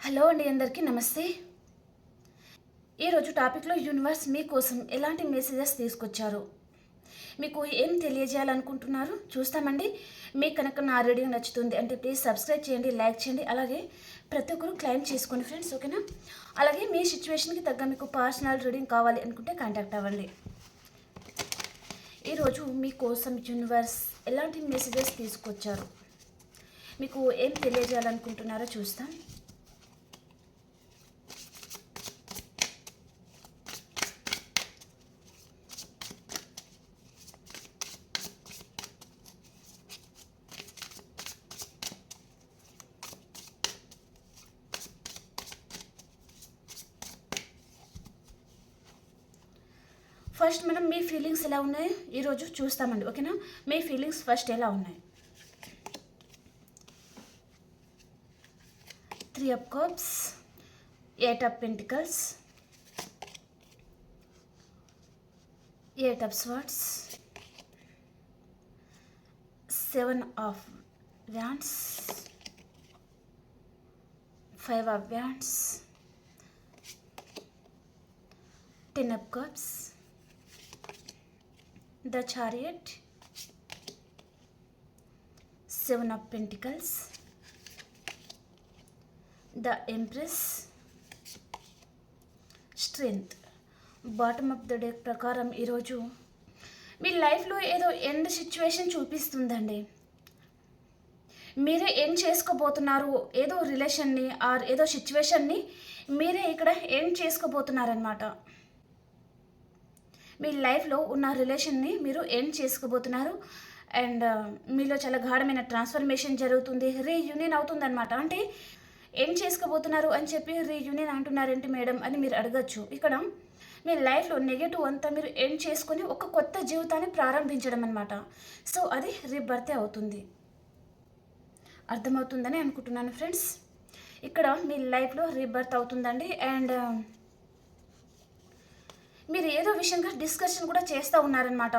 Hello అండి, అందరికీ నమస్తే. ఈరోజు టాపిక్లో యూనివర్స్ మీకోసం ఎలాంటి మెసేజెస్ తీసుకొచ్చారు, మీకు ఏం తెలియజేయాలనుకుంటున్నారు చూస్తామండి. మీకు కనుక నా రీడింగ్ నచ్చుతుంది అంటే ప్లీజ్ సబ్స్క్రైబ్ చేయండి, లైక్ చేయండి. అలాగే ప్రతి ఒక్కరు క్లైమ్ చేసుకోండి ఫ్రెండ్స్, ఓకేనా? అలాగే మీ సిచ్యువేషన్కి తగ్గ మీకు పర్సనల్ రీడింగ్ కావాలి అనుకుంటే కాంటాక్ట్ అవ్వండి. ఈరోజు మీకోసం యూనివర్స్ ఎలాంటి మెసేజెస్ తీసుకొచ్చారు, మీకు ఏం తెలియజేయాలనుకుంటున్నారో చూస్తాం. ఫస్ట్ మనం మీ ఫీలింగ్స్ ఎలా ఉన్నాయి ఈరోజు చూస్తామండి, ఓకేనా? మీ ఫీలింగ్స్ ఫస్ట్ ఎలా ఉన్నాయి. 3 of cups, 8 of pentacles, 8 of swords, 7 of wands, 5 of wands, 10 of cups, the chariot, 7 of pentacles, the empress, strength. Bottom of the deck ప్రకారం ఈరోజు మీ లైఫ్లో ఏదో ఎండ్ సిచ్యువేషన్ చూపిస్తుందండి. మీరే ఎండ్ చేసుకోబోతున్నారు, ఏదో రిలేషన్ని ఆర్ ఏదో సిచ్యువేషన్ని మీరే ఇక్కడ ఎండ్ చేసుకోబోతున్నారనమాట. మీ లైఫ్లో ఉన్న రిలేషన్ని మీరు ఎండ్ చేసుకోబోతున్నారు. అండ్ మీలో చాలా గాఢమైన ట్రాన్స్ఫర్మేషన్ జరుగుతుంది, రీయూనియన్ అవుతుందన్నమాట. అంటే ఎండ్ చేసుకోబోతున్నారు అని చెప్పి రీయూనియన్ అంటున్నారేంటి మేడం అని మీరు అడగచ్చు. ఇక్కడ మీ లైఫ్లో నెగటివ్ అంతా మీరు ఎండ్ చేసుకొని ఒక కొత్త జీవితాన్ని ప్రారంభించడం అనమాట. సో అది రీబర్తే అవుతుంది. అర్థమవుతుందని అనుకుంటున్నాను ఫ్రెండ్స్. ఇక్కడ మీ లైఫ్లో రీబర్త్ అవుతుందండి. అండ్ మీరు ఏదో విషయంగా డిస్కషన్ కూడా చేస్తూ ఉన్నారనమాట.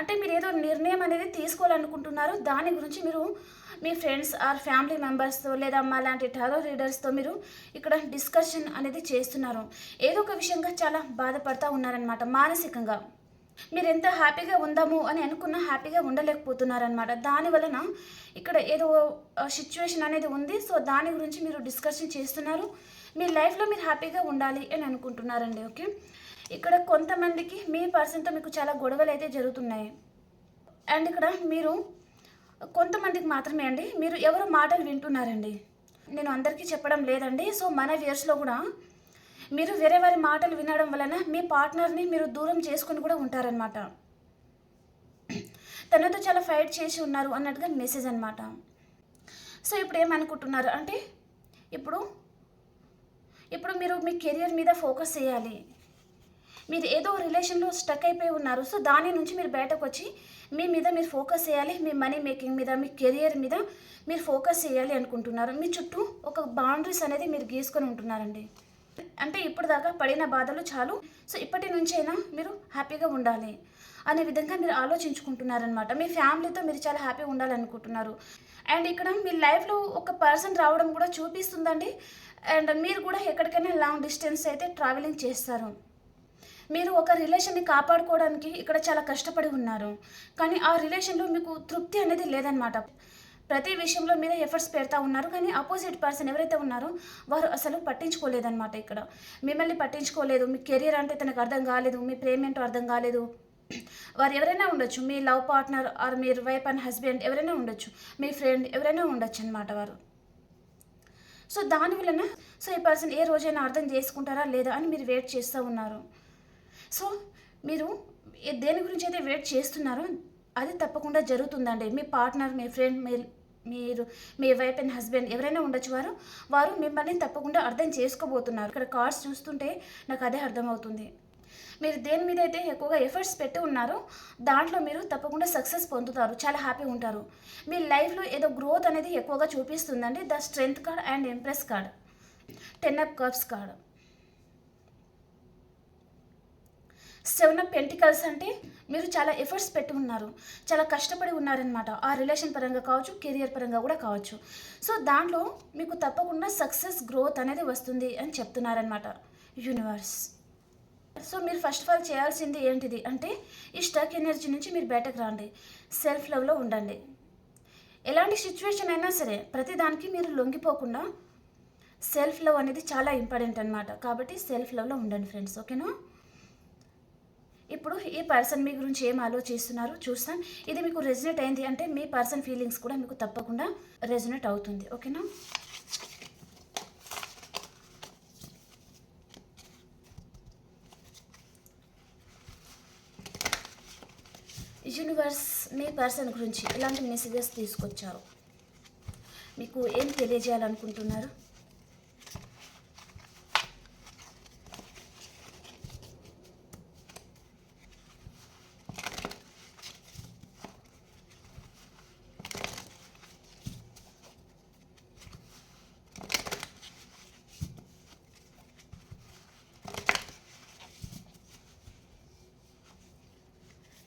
అంటే మీరు ఏదో నిర్ణయం అనేది తీసుకోవాలనుకుంటున్నారు. దాని గురించి మీరు మీ ఫ్రెండ్స్ ఆర్ ఫ్యామిలీ మెంబర్స్తో లేదా మా లాంటి టారో రీడర్స్తో మీరు ఇక్కడ డిస్కషన్ అనేది చేస్తున్నారు. ఏదో ఒక విషయంగా చాలా బాధపడుతూ ఉన్నారనమాట. మానసికంగా మీరు ఎంత హ్యాపీగా ఉందాము అని అనుకున్నా హ్యాపీగా ఉండలేకపోతున్నారనమాట. దానివలన ఇక్కడ ఏదో సిచ్యువేషన్ అనేది ఉంది. సో దాని గురించి మీరు డిస్కషన్ చేస్తున్నారు. మీ లైఫ్లో మీరు హ్యాపీగా ఉండాలి అని అనుకుంటున్నారండి, ఓకే? ఇక్కడ కొంతమందికి మీ పర్సన్తో మీకు చాలా గొడవలు అయితే జరుగుతున్నాయి. అండ్ ఇక్కడ మీరు కొంతమందికి మాత్రమే అండి మీరు ఎవరు మాటలు వింటున్నారండి. నేను అందరికీ చెప్పడం లేదండి. సో మన వ్యూయర్స్లో కూడా మీరు వేరే వారి మాటలు వినడం వలన మీ పార్ట్నర్ని మీరు దూరం చేసుకుని కూడా ఉంటారనమాట. తనతో చాలా ఫైట్ చేసి ఉన్నారు అన్నట్టుగా మెసేజ్ అనమాట. సో ఇప్పుడు ఏమనుకుంటున్నారు అంటే ఇప్పుడు మీరు మీ కెరియర్ మీద ఫోకస్ చేయాలి. మీరు ఏదో రిలేషన్లో స్టక్ అయిపోయి ఉన్నారు. సో దాని నుంచి మీరు బయటకు వచ్చి మీ మీద మీరు ఫోకస్ చేయాలి. మీ మనీ మేకింగ్ మీద, మీ కెరియర్ మీద మీరు ఫోకస్ చేయాలి అనుకుంటున్నారు. మీ చుట్టూ ఒక బౌండరీస్ అనేది మీరు గీసుకొని ఉంటున్నారండి. అంటే ఇప్పుడు దాకా పడిన బాధలు చాలు. సో ఇప్పటి నుంచైనా మీరు హ్యాపీగా ఉండాలి అనే విధంగా మీరు ఆలోచించుకుంటున్నారనమాట. మీ ఫ్యామిలీతో మీరు చాలా హ్యాపీగా ఉండాలనుకుంటున్నారు. అండ్ ఇక్కడ మీ లైఫ్లో ఒక పర్సన్ రావడం కూడా చూపిస్తుందండి. అండ్ మీరు కూడా ఎక్కడికైనా లాంగ్ డిస్టెన్స్ అయితే ట్రావెలింగ్ చేస్తారు. మీరు ఒక రిలేషన్ని కాపాడుకోవడానికి ఇక్కడ చాలా కష్టపడి ఉన్నారు. కానీ ఆ రిలేషన్లో మీకు తృప్తి అనేది లేదనమాట. ప్రతి విషయంలో మీరే ఎఫర్ట్స్ పెడతా ఉన్నారు. కానీ ఆపోజిట్ పర్సన్ ఎవరైతే ఉన్నారో వారు అసలు పట్టించుకోలేదన్నమాట. ఇక్కడ మిమ్మల్ని పట్టించుకోలేదు. మీ కెరీర్ అంటే తనకు అర్థం కాలేదు, మీ ప్రేమ ఏంటో అర్థం కాలేదు. వారు ఎవరైనా ఉండొచ్చు, మీ లవ్ పార్ట్నర్ ఆర్ మీరు వైఫ్ అండ్ హస్బెండ్ ఎవరైనా ఉండొచ్చు, మీ ఫ్రెండ్ ఎవరైనా ఉండొచ్చు అనమాట వారు. సో దానివలన ఈ పర్సన్ ఏ రోజైనా అర్థం చేసుకుంటారా లేదా అని మీరు వెయిట్ చేస్తూ ఉన్నారు. సో మీరు దేని గురించి అయితే వెయిట్ చేస్తున్నారో అది తప్పకుండా జరుగుతుందండి. మీ పార్ట్నర్, మీ ఫ్రెండ్, మీరు మీ వైఫ్ అండ్ హస్బెండ్ ఎవరైనా ఉండొచ్చు, వారు మిమ్మల్ని తప్పకుండా అర్థం చేసుకోబోతున్నారు. ఇక్కడ కార్డ్స్ చూస్తుంటే నాకు అదే అర్థమవుతుంది. మీరు దేని మీద అయితే ఎక్కువగా ఎఫర్ట్స్ పెట్టి ఉన్నారో దాంట్లో మీరు తప్పకుండా సక్సెస్ పొందుతారు, చాలా హ్యాపీ ఉంటారు. మీ లైఫ్లో ఏదో గ్రోత్ అనేది ఎక్కువగా చూపిస్తుందండి. The strength card and empress card, 10 of cups card. Seven of pentacles అంటే మీరు చాలా ఎఫర్ట్స్ పెట్టి ఉన్నారు, చాలా కష్టపడి ఉన్నారనమాట. ఆ రిలేషన్ పరంగా కావచ్చు, కెరియర్ పరంగా కూడా కావచ్చు. సో దాంట్లో మీకు తప్పకుండా సక్సెస్ గ్రోత్ అనేది వస్తుంది అని చెప్తున్నారనమాట యూనివర్స్. సో మీరు ఫస్ట్ ఆఫ్ ఆల్ చేయాల్సింది ఏంటిది అంటే ఈ స్టక్ ఎనర్జీ నుంచి మీరు బయటకు రండి, సెల్ఫ్ లవ్లో ఉండండి. ఎలాంటి సిచ్యువేషన్ అయినా సరే ప్రతిదానికి మీరు లొంగిపోకుండా సెల్ఫ్ లవ్ అనేది చాలా ఇంపార్టెంట్ అనమాట. కాబట్టి సెల్ఫ్ లవ్లో ఉండండి ఫ్రెండ్స్, ఓకేనా. ఇప్పుడు ఈ పర్సన్ మీ గురించి ఏం ఆలోచిస్తున్నారో చూస్తాం. ఇది మీకు రెజినేట్ అయింది అంటే మీ పర్సన్ ఫీలింగ్స్ కూడా మీకు తప్పకుండా రెజినేట్ అవుతుంది, ఓకేనా. యూనివర్స్ మీ పర్సన్ గురించి ఇలాంటి మెసేజెస్ తీసుకొచ్చారు, మీకు ఏం తెలియజేయాలనుకుంటున్నారు?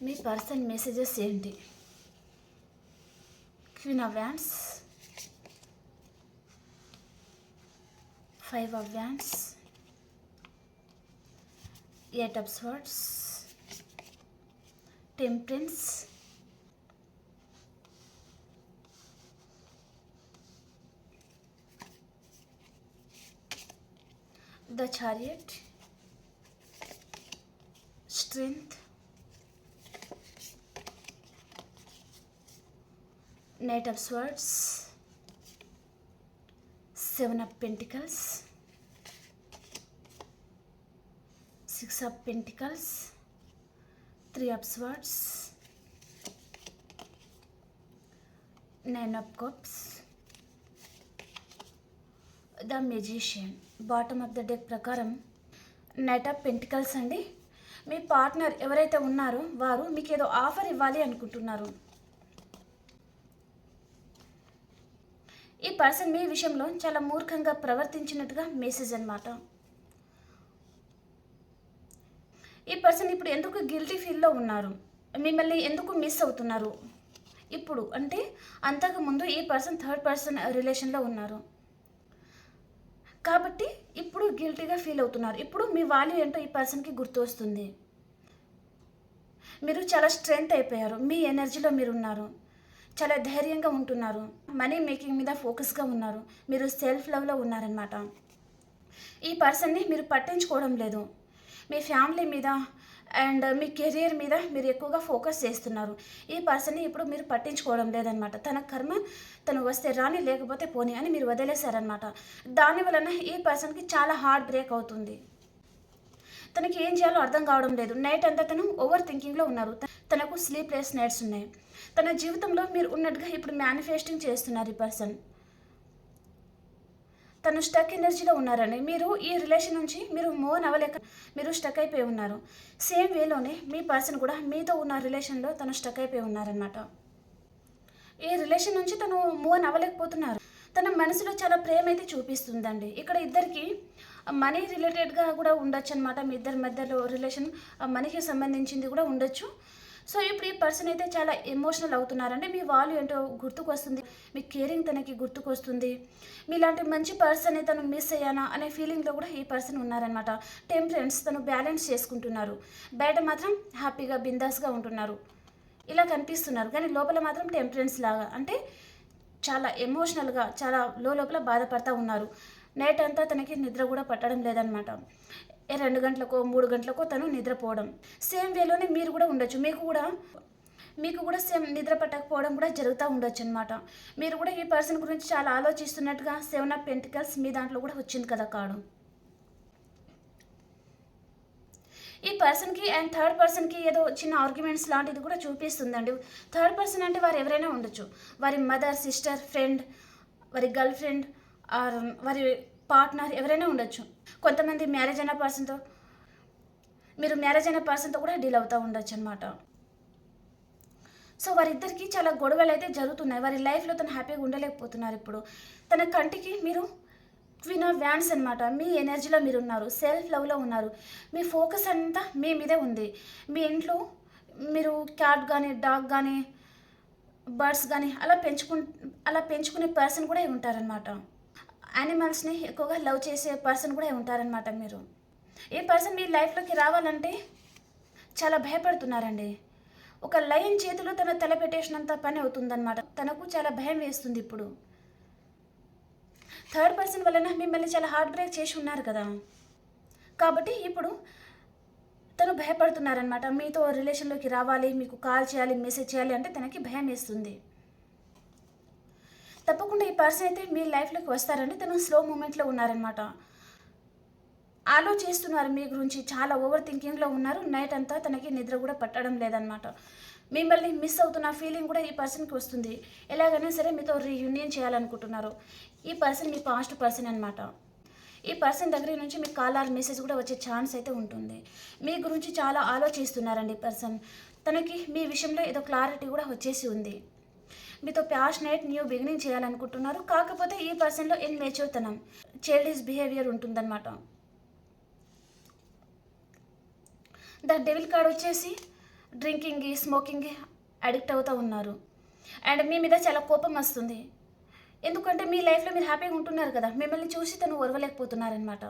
మీ పర్సన్ మెసేజెస్ ఏంటి? Queen of wands, 5 of wands, 8 of swords, temperance, the chariot, strength, Knight of Swords, 7 of Pentacles, 6 of Pentacles, 3 of Swords, 9 of Cups, the Magician. Bottom of the deck ప్రకారం knight of pentacles అండి. మీ partner ఎవరైతే ఉన్నారో వారు మీకు ఏదో offer ఇవ్వాలి అనుకుంటున్నారు. ఈ పర్సన్ మీ విషయంలో చాలా మూర్ఖంగా ప్రవర్తించినట్టుగా మెసేజ్ అన్నమాట. ఈ పర్సన్ ఇప్పుడు ఎందుకు గిల్టీ ఫీల్లో ఉన్నారు, మిమ్మల్ని ఎందుకు మిస్ అవుతున్నారు ఇప్పుడు అంటే అంతకుముందు ఈ పర్సన్ థర్డ్ పర్సన్ రిలేషన్లో ఉన్నారు కాబట్టి ఇప్పుడు గిల్టీగా ఫీల్ అవుతున్నారు. ఇప్పుడు మీ వాల్యూ ఏంటో ఈ పర్సన్కి గుర్తు వస్తుంది. మీరు చాలా స్ట్రెంగ్త్ అయిపోయారు, మీ ఎనర్జీలో మీరు ఉన్నారు, చాలా ధైర్యంగా ఉంటున్నారు, మనీ మేకింగ్ మీద ఫోకస్గా ఉన్నారు, మీరు సెల్ఫ్ లవ్లో ఉన్నారనమాట. ఈ పర్సన్ని మీరు పట్టించుకోవడం లేదు, మీ ఫ్యామిలీ మీద అండ్ మీ కెరియర్ మీద మీరు ఎక్కువగా ఫోకస్ చేస్తున్నారు. ఈ పర్సన్ని ఇప్పుడు మీరు పట్టించుకోవడం లేదనమాట. తన కర్మ తను వస్తే రాని లేకపోతే పోనీ అని మీరు వదిలేశారనమాట. దానివలన ఈ పర్సన్కి చాలా హార్ట్ బ్రేక్ అవుతుంది. తనకి ఏం చేయాలో అర్థం కావడం లేదు. నైట్ అంతా తను ఓవర్ థింకింగ్లో ఉన్నారు, తనకు స్లీప్లెస్ నైట్స్ ఉన్నాయి. తన జీవితంలో మీరు ఉన్నట్టుగా ఇప్పుడు మేనిఫెస్టింగ్ చేస్తున్నారు. ఈ పర్సన్ తను స్టక్ ఎనర్జీలో ఉన్నారని మీరు ఈ రిలేషన్ నుంచి మీరు మూవ్ అవ్వలేక మీరు స్టక్ అయిపోయి ఉన్నారు. సేమ్ వేలోనే మీ పర్సన్ కూడా మీతో ఉన్న రిలేషన్లో తను స్టక్ అయిపోయి ఉన్నారనమాట. ఈ రిలేషన్ నుంచి తను మూవ్ అవ్వలేకపోతున్నారు. తన మనసులో చాలా ప్రేమ అయితే చూపిస్తుందండి. ఇక్కడ ఇద్దరికి మనీ రిలేటెడ్గా కూడా ఉండొచ్చు అనమాట. మీ ఇద్దరి మధ్యలో రిలేషన్ మనీకి సంబంధించింది కూడా ఉండొచ్చు. సో ఇప్పుడు ఈ పర్సన్ అయితే చాలా ఎమోషనల్ అవుతున్నారంటే మీ వాల్యూ ఏంటో గుర్తుకు వస్తుంది, మీ కేరింగ్ తనకి గుర్తుకు వస్తుంది. మీలాంటి మంచి పర్సన్ తను మిస్ అయ్యానా అనే ఫీలింగ్లో కూడా ఈ పర్సన్ ఉన్నారనమాట. టెంపరెన్స్ తను బ్యాలెన్స్ చేసుకుంటున్నారు, బయట మాత్రం హ్యాపీగా బిందాస్గా ఉంటున్నారు, ఇలా కనిపిస్తున్నారు. కానీ లోపల మాత్రం టెంపరెన్స్ లాగా అంటే చాలా ఎమోషనల్గా చాలా లోపల బాధపడతా ఉన్నారు. నైట్ అంతా తనకి నిద్ర కూడా పట్టడం లేదనమాట. 2 గంటలకో 3 గంటలకో తను నిద్రపోవడం. సేమ్ వేలోనే మీరు కూడా ఉండొచ్చు, మీకు కూడా సేమ్ నిద్ర పట్టకపోవడం కూడా జరుగుతూ ఉండొచ్చు అనమాట. మీరు కూడా ఈ పర్సన్ గురించి చాలా ఆలోచిస్తున్నట్టుగా 7 ఆఫ్ పెంటికల్స్ మీ దాంట్లో కూడా వచ్చింది కదా కార్డు. ఈ పర్సన్కి అండ్ థర్డ్ పర్సన్కి ఏదో చిన్న ఆర్గ్యుమెంట్స్ లాంటిది కూడా చూపిస్తుందండి. థర్డ్ పర్సన్ అంటే వారు ఎవరైనా ఉండొచ్చు, వారి మదర్, సిస్టర్, ఫ్రెండ్, వారి గర్ల్ ఫ్రెండ్ ఆర్ వారి పార్ట్నర్ ఎవరైనా ఉండొచ్చు. కొంతమంది మ్యారేజ్ అయిన పర్సన్తో మీరు మ్యారేజ్ అయిన పర్సన్తో కూడా డీల్ అవుతూ ఉండొచ్చు అనమాట. సో వారిద్దరికి చాలా గొడవలు అయితే జరుగుతున్నాయి. వారి లైఫ్లో తను హ్యాపీగా ఉండలేకపోతున్నారు. ఇప్పుడు తన కంటికి మీరు క్వీన్ ఆఫ్ వ్యాండ్స్ అనమాట. మీ ఎనర్జీలో మీరు ఉన్నారు, సెల్ఫ్ లవ్లో ఉన్నారు. మీ ఫోకస్ అంతా మీ మీదే ఉంది. మీ ఇంట్లో మీరు క్యాట్ కానీ, డాగ్ కానీ, బర్డ్స్ కానీ అలా పెంచుకునే పర్సన్ కూడా ఉంటారనమాట. యానిమల్స్ని ఎక్కువగా లవ్ చేసే పర్సన్ కూడా ఉంటారనమాట మీరు. ఈ పర్సన్ మీ లైఫ్లోకి రావాలంటే చాలా భయపడుతున్నారండి. ఒక లయన్ చేతిలో తన తల పెట్టేసినంత పని అవుతుందన్నమాట. తనకు చాలా భయం వేస్తుంది ఇప్పుడు. థర్డ్ పర్సన్ వలన మిమ్మల్ని చాలా హార్ట్ బ్రేక్ చేసి ఉన్నారు కదా, కాబట్టి ఇప్పుడు తను భయపడుతున్నారనమాట. మీతో రిలేషన్లోకి రావాలి, మీకు కాల్ చేయాలి, మెసేజ్ చేయాలి అంటే తనకి భయం వేస్తుంది. తప్పకుండా ఈ పర్సన్ అయితే మీ లైఫ్లోకి వస్తారండి. తను స్లో మూమెంట్లో ఉన్నారనమాట. ఆలోచిస్తున్నారు మీ గురించి, చాలా ఓవర్ థింకింగ్లో ఉన్నారు. నైట్ అంతా తనకి నిద్ర కూడా పట్టడం లేదనమాట. మిమ్మల్ని మిస్ అవుతున్న ఫీలింగ్ కూడా ఈ పర్సన్కి వస్తుంది. ఎలాగైనా సరే మీతో రీయూనియన్ చేయాలనుకుంటున్నారు. ఈ పర్సన్ మీ పాస్ట్ పర్సన్ అనమాట. ఈ పర్సన్ దగ్గర నుంచి మీకు కాల్ ఆర్ మెసేజ్ కూడా వచ్చే ఛాన్స్ అయితే ఉంటుంది. మీ గురించి చాలా ఆలోచిస్తున్నారండి ఈ పర్సన్. తనకి మీ విషయంలో ఏదో క్లారిటీ కూడా వచ్చేసి ఉంది. మీతో ప్యాషనేట్ న్యూ బిగినింగ్ చేయాలనుకుంటున్నారు. కాకపోతే ఈ పర్సన్లో ఇన్మెచ్యూర్తనం, చైల్డిష్ బిహేవియర్ ఉంటుందన్నమాట. ద డెవిల్ కార్డ్ వచ్చేసి డ్రింకింగ్కి, స్మోకింగ్కి అడిక్ట్ అవుతూ ఉన్నారు. అండ్ మీ మీద చాలా కోపం వస్తుంది. ఎందుకంటే మీ లైఫ్లో మీరు హ్యాపీగా ఉంటున్నారు కదా, మిమ్మల్ని చూసి తను ఓర్వలేకపోతున్నారనమాట.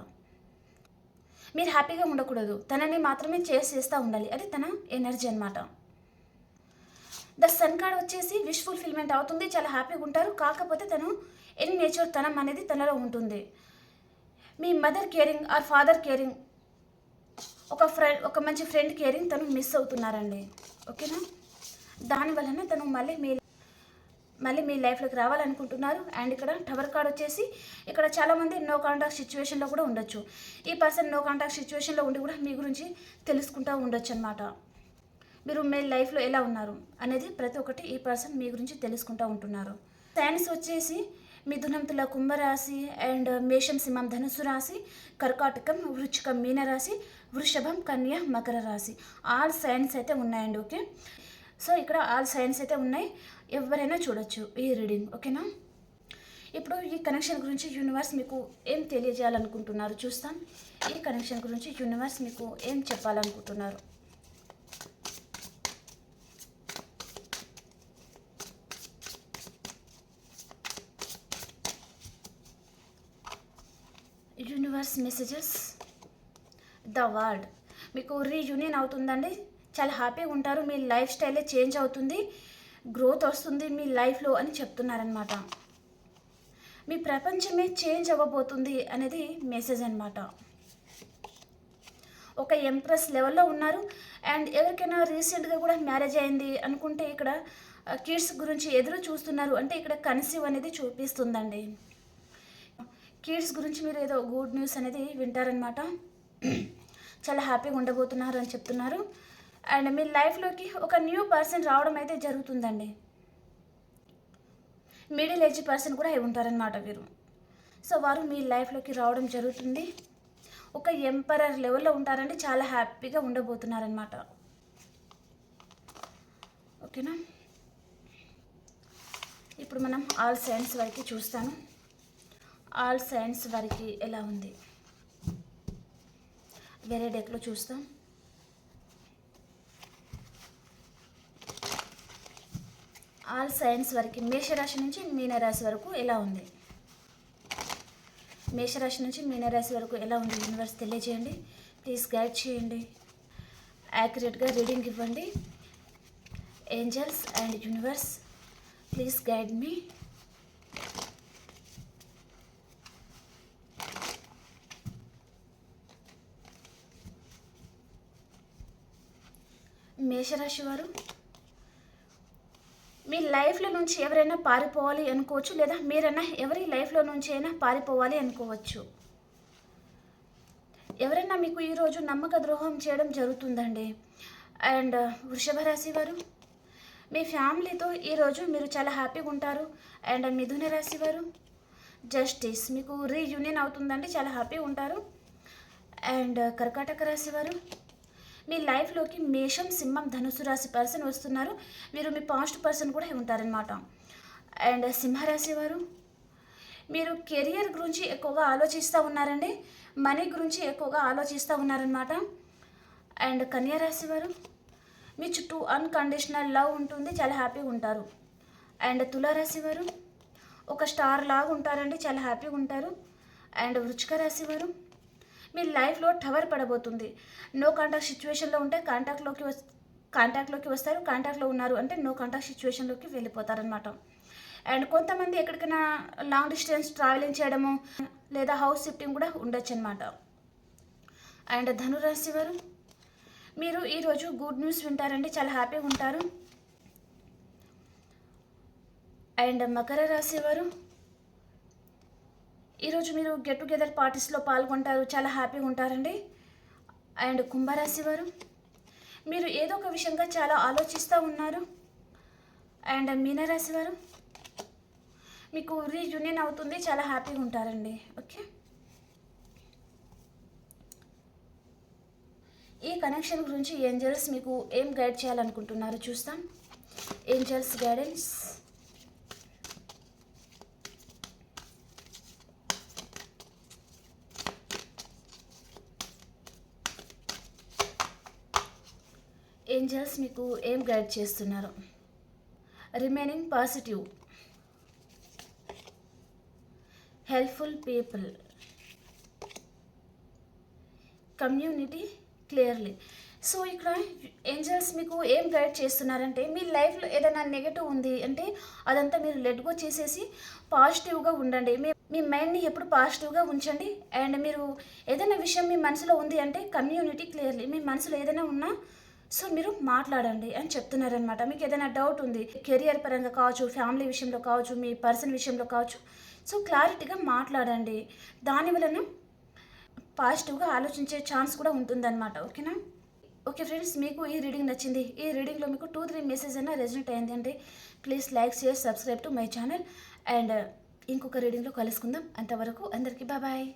మీరు హ్యాపీగా ఉండకూడదు, తనని మాత్రమే చేస్తూ ఉండాలి. అది తన ఎనర్జీ అనమాట. ద సన్ కార్డ్ వచ్చేసి విష్ ఫుల్ఫిల్మెంట్ అవుతుంది, చాలా హ్యాపీగా ఉంటారు. కాకపోతే తను ఇన్నేచర్ తనం అనేది తనలో ఉంటుంది. మీ mother caring or father caring, ఒక మంచి ఫ్రెండ్ కేరింగ్ తను మిస్ అవుతున్నారండి. ఓకేనా, దానివలన తను మళ్ళీ మీ లైఫ్లోకి రావాలనుకుంటున్నారు. అండ్ ఇక్కడ టవర్ కార్డ్ వచ్చేసి ఇక్కడ చాలామంది నో కాంటాక్ట్ సిచ్యువేషన్లో కూడా ఉండొచ్చు. ఈ పర్సన్ నో కాంటాక్ట్ సిచ్యువేషన్లో ఉండి కూడా మీ గురించి తెలుసుకుంటూ ఉండొచ్చు అనమాట. మీరు మీ లైఫ్లో ఎలా ఉన్నారు అనేది ప్రతి ఒక్కటి ఈ పర్సన్ మీ గురించి తెలుసుకుంటూ ఉంటున్నారు. సైన్స్ వచ్చేసి మిథునం, తుల, కుంభరాశి, అండ్ మేషం, సింహం, ధనుసు రాశి, కర్కాటకం, వృశ్చికం, మీనరాశి, వృషభం, కన్య, మకర రాశి. ఆల్ సైన్స్ అయితే ఉన్నాయండి. ఓకే, సో ఇక్కడ ఆల్ సైన్స్ అయితే ఉన్నాయి. ఎవరైనా చూడొచ్చు ఈ రీడింగ్. ఓకేనా, ఇప్పుడు ఈ కనెక్షన్ గురించి యూనివర్స్ మీకు ఏం తెలియజేయాలనుకుంటున్నారు చూస్తాం. ఈ కనెక్షన్ గురించి యూనివర్స్ మీకు ఏం చెప్పాలనుకుంటున్నారు. యూనివర్స్ మెసేజెస్, ద వరల్డ్ మీకు రీయూనియన్ అవుతుందండి. చాలా హ్యాపీగా ఉంటారు. మీ లైఫ్ స్టైలే చేంజ్ అవుతుంది, గ్రోత్ వస్తుంది మీ లైఫ్లో అని చెప్తున్నారనమాట. మీ ప్రపంచమే చేంజ్ అవ్వబోతుంది అనేది మెసేజ్ అనమాట. ఒక ఎంప్రెస్ లెవెల్లో ఉన్నారు. అండ్ ఎవరికైనా రీసెంట్గా కూడా మ్యారేజ్ అయింది అనుకుంటే ఇక్కడ కిడ్స్ గురించి ఎదురు చూస్తున్నారు అంటే ఇక్కడ కన్సీవ్ అనేది చూపిస్తుందండి. కిడ్స్ గురించి మీరు ఏదో గుడ్ న్యూస్ అనేది వింటారనమాట. చాలా హ్యాపీగా ఉండబోతున్నారు అని చెప్తున్నారు. అండ్ మీ లైఫ్లోకి ఒక న్యూ పర్సన్ రావడం అయితే జరుగుతుందండి. మిడిల్ ఏజ్ పర్సన్ కూడా అయి ఉంటారనమాట వీరు. సో వారు మీ లైఫ్లోకి రావడం జరుగుతుంది. ఒక ఎంపరర్ లెవెల్లో ఉంటారండి, చాలా హ్యాపీగా ఉండబోతున్నారనమాట. ఓకేనా, ఇప్పుడు మనం ఆల్ సైన్స్ వరకు చూస్తాను. ఆల్ సైన్స్ వరకు ఎలా ఉంది వేరే డెక్లో చూస్తాం. ఆల్ సైన్స్ వరకు మేషరాశి నుంచి మీనరాశి వరకు ఎలా ఉంది, మేషరాశి నుంచి మీనరాశి వరకు ఎలా ఉంది యూనివర్స్ తెలియజేయండి. ప్లీజ్ గైడ్ చేయండి, యాక్యురేట్గా రీడింగ్ ఇవ్వండి. Angels and universe please guide me. మేషరాశి వారు మీ లైఫ్లో నుంచి ఎవరైనా పారిపోవాలి అనుకోవచ్చు, లేదా మీరైనా ఎవరి లైఫ్లో నుంచి అయినా పారిపోవాలి అనుకోవచ్చు. ఎవరైనా మీకు ఈరోజు నమ్మక ద్రోహం చేయడం జరుగుతుందండి. అండ్ వృషభ రాశి వారు మీ ఫ్యామిలీతో ఈరోజు మీరు చాలా హ్యాపీగా ఉంటారు. అండ్ మిథున రాశి వారు జస్టిస్ మీకు రీయూనియన్ అవుతుందండి, చాలా హ్యాపీగా ఉంటారు. అండ్ కర్కాటక రాశి వారు మీ లైఫ్లోకి మేషం, సింహం, ధనుసు రాశి పర్సన్ వస్తున్నారు. మీరు మీ పాస్ట్ పర్సన్ కూడా ఉంటారనమాట. అండ్ సింహరాశి వారు మీరు కెరియర్ గురించి ఎక్కువగా ఆలోచిస్తూ ఉన్నారండి, మనీ గురించి ఎక్కువగా ఆలోచిస్తూ ఉన్నారనమాట. అండ్ కన్యా రాశి వారు, మీ చుట్టూ అన్కండిషనల్ లవ్ ఉంటుంది, చాలా హ్యాపీగా ఉంటారు. అండ్ తులారాశి వారు, ఒక స్టార్ లాగా ఉంటారండి, చాలా హ్యాపీగా ఉంటారు. అండ్ వృశ్చిక రాశి వారు, మీ లైఫ్లో టవర్ పడబోతుంది. నో కాంటాక్ట్ సిచ్యువేషన్లో ఉంటే కాంటాక్ట్లోకి వస్తారు, కాంటాక్ట్లో ఉన్నారు అంటే నో కాంటాక్ట్ సిచ్యువేషన్లోకి వెళ్ళిపోతారనమాట. అండ్ కొంతమంది ఎక్కడికైనా లాంగ్ డిస్టెన్స్ ట్రావెలింగ్ చేయడము లేదా హౌస్ షిఫ్టింగ్ కూడా ఉండొచ్చు అనమాట. అండ్ ధనురాశి వారు, మీరు ఈరోజు గుడ్ న్యూస్ వింటారండి, చాలా హ్యాపీగా ఉంటారు. అండ్ మకర రాశి వారు, ఈరోజు మీరు గెట్ టుగెదర్ పార్టీస్లో పాల్గొంటారు, చాలా హ్యాపీగా ఉంటారండి. అండ్ కుంభరాశి వారు, మీరు ఏదో ఒక విషయంగా చాలా ఆలోచిస్తూ ఉన్నారు. అండ్ మీనరాశి వారు, మీకు రీయూనియన్ అవుతుంది, చాలా హ్యాపీగా ఉంటారండి. ఓకే, ఈ కనెక్షన్ గురించి ఏంజల్స్ మీకు ఏం గైడ్ చేయాలనుకుంటున్నారు చూస్తాం. Angels guidance. ఏంజల్స్ మీకు ఏం గైడ్ చేస్తున్నారు? Remaining positive, helpful people, community clearly. So ఇక్కడ ఏంజల్స్ మీకు ఏం గైడ్ చేస్తున్నారంటే, మీ లైఫ్లో ఏదైనా నెగటివ్ ఉంది అంటే అదంతా మీరు లెట్ గో చేసేసి పాజిటివ్గా ఉండండి. మీ మైండ్ని ఎప్పుడు పాజిటివ్గా ఉంచండి. అండ్ మీరు ఏదైనా విషయం మీ మనసులో ఉంది అంటే కమ్యూనిటీ క్లియర్లీ, మీ మనసులో ఏదైనా ఉన్నా సో మీరు మాట్లాడండి అని చెప్తున్నారనమాట. మీకు ఏదైనా డౌట్ ఉంది, కెరియర్ పరంగా కావచ్చు, ఫ్యామిలీ విషయంలో కావచ్చు, మీ పర్సన్ విషయంలో కావచ్చు, సో క్లారిటీగా మాట్లాడండి. దాని వలన పాజిటివ్గా ఆలోచించే ఛాన్స్ కూడా ఉంటుందన్నమాట. ఓకేనా? ఓకే ఫ్రెండ్స్, మీకు ఈ రీడింగ్ నచ్చింది, ఈ రీడింగ్లో మీకు 2-3 మెసేజ్ అయినా రెజనేట్ అయింది అంటే please like, share, subscribe to my channel. And ఇంకొక రీడింగ్లో కలుసుకుందాం. అంతవరకు అందరికీ బాయ్.